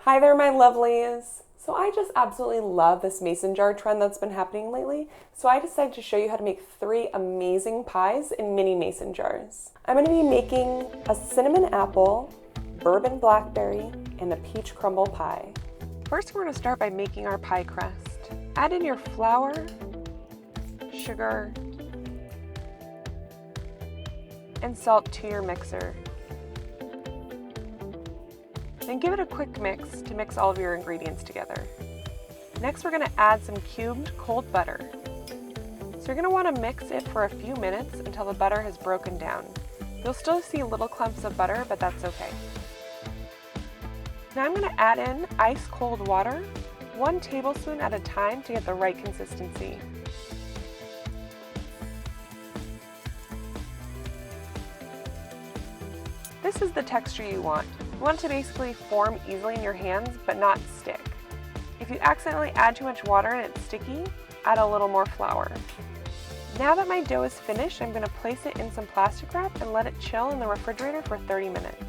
Hi there, my lovelies. So I just absolutely love this mason jar trend that's been happening lately. So I decided to show you how to make 3 amazing pies in mini mason jars. I'm going to be making a cinnamon apple, bourbon blackberry, and a peach crumble pie. First, we're going to start by making our pie crust. Add in your flour, sugar, and salt to your mixer. Then give it a quick mix to mix all of your ingredients together. Next, we're going to add some cubed cold butter. So you're going to want to mix it for a few minutes until the butter has broken down. You'll still see little clumps of butter, but that's okay. Now I'm going to add in ice cold water, 1 tablespoon at a time to get the right consistency. This is the texture you want. You want it to basically form easily in your hands, but not stick. If you accidentally add too much water and it's sticky, add a little more flour. Now that my dough is finished, I'm going to place it in some plastic wrap and let it chill in the refrigerator for 30 minutes.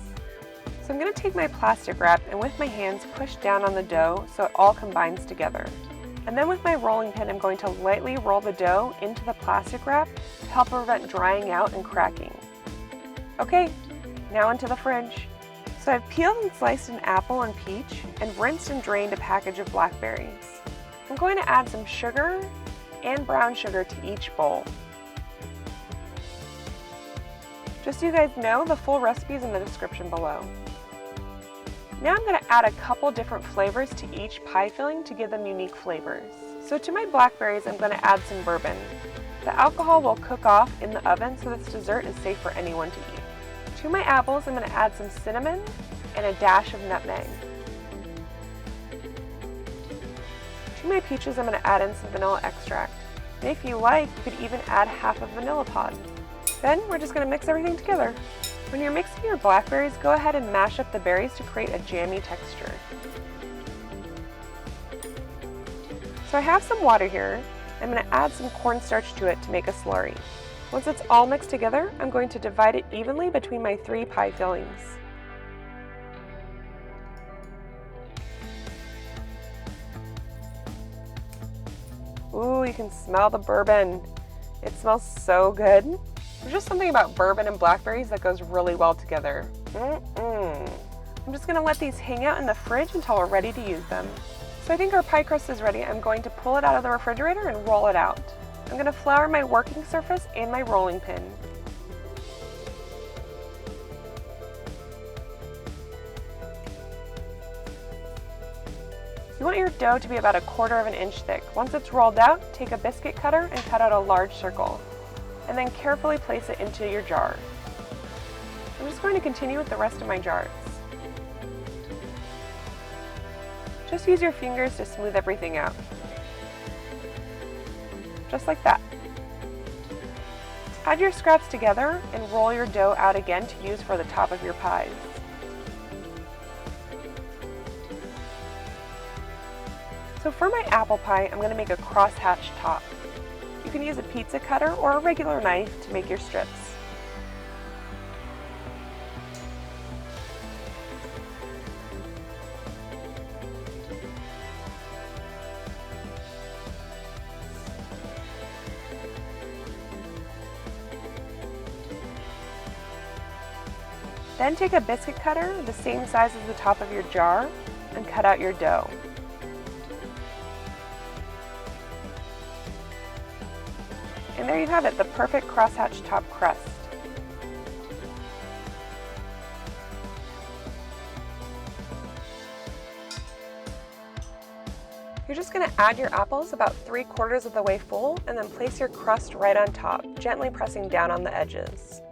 So I'm going to take my plastic wrap and with my hands push down on the dough so it all combines together. And then with my rolling pin, I'm going to lightly roll the dough into the plastic wrap to help prevent drying out and cracking. Okay, now into the fridge. So I've peeled and sliced an apple and peach and rinsed and drained a package of blackberries. I'm going to add some sugar and brown sugar to each bowl. Just so you guys know, the full recipe is in the description below. Now I'm going to add a couple different flavors to each pie filling to give them unique flavors. So to my blackberries, I'm going to add some bourbon. The alcohol will cook off in the oven so this dessert is safe for anyone to eat. To my apples, I'm going to add some cinnamon and a dash of nutmeg. To my peaches, I'm going to add in some vanilla extract. And if you like, you could even add half a vanilla pod. Then we're just going to mix everything together. When you're mixing your blackberries, go ahead and mash up the berries to create a jammy texture. So I have some water here. I'm going to add some cornstarch to it to make a slurry. Once it's all mixed together, I'm going to divide it evenly between my 3 pie fillings. Ooh, you can smell the bourbon. It smells so good. There's just something about bourbon and blackberries that goes really well together. I'm just going to let these hang out in the fridge until we're ready to use them. So I think our pie crust is ready. I'm going to pull it out of the refrigerator and roll it out. I'm going to flour my working surface and my rolling pin. You want your dough to be about 1/4 inch thick. Once it's rolled out, take a biscuit cutter and cut out a large circle, and then carefully place it into your jar. I'm just going to continue with the rest of my jars. Just use your fingers to smooth everything out. Just like that. Add your scraps together and roll your dough out again to use for the top of your pies. So for my apple pie, I'm going to make a cross-hatch top. You can use a pizza cutter or a regular knife to make your strips. Then take a biscuit cutter, the same size as the top of your jar, and cut out your dough. And there you have it, the perfect crosshatch top crust. You're just going to add your apples about 3/4 of the way full and then place your crust right on top, gently pressing down on the edges.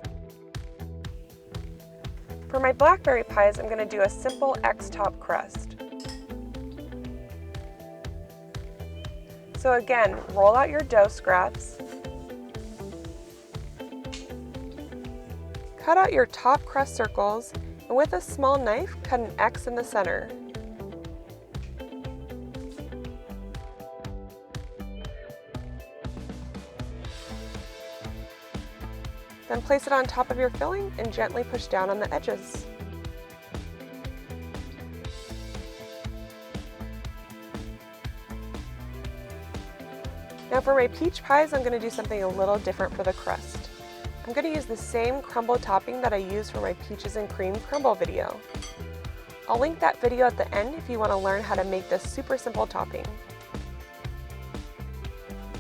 For my blackberry pies, I'm going to do a simple X-top crust. So again, roll out your dough scraps, cut out your top crust circles, and with a small knife, cut an X in the center. Then place it on top of your filling and gently push down on the edges. Now for my peach pies, I'm going to do something a little different for the crust. I'm going to use the same crumble topping that I used for my peaches and cream crumble video. I'll link that video at the end if you want to learn how to make this super simple topping.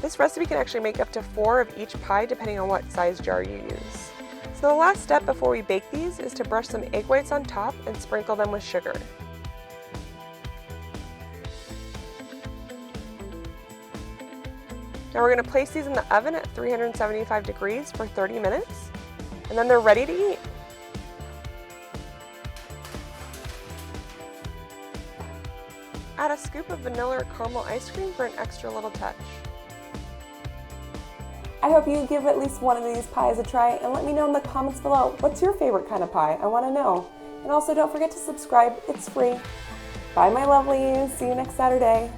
This recipe can actually make up to 4 of each pie depending on what size jar you use. So the last step before we bake these is to brush some egg whites on top and sprinkle them with sugar. Now we're going to place these in the oven at 375 degrees for 30 minutes, and then they're ready to eat. Add a scoop of vanilla or caramel ice cream for an extra little touch. I hope you give at least one of these pies a try, and let me know in the comments below, what's your favorite kind of pie? I want to know. And also don't forget to subscribe, it's free. Bye my lovelies, see you next Saturday.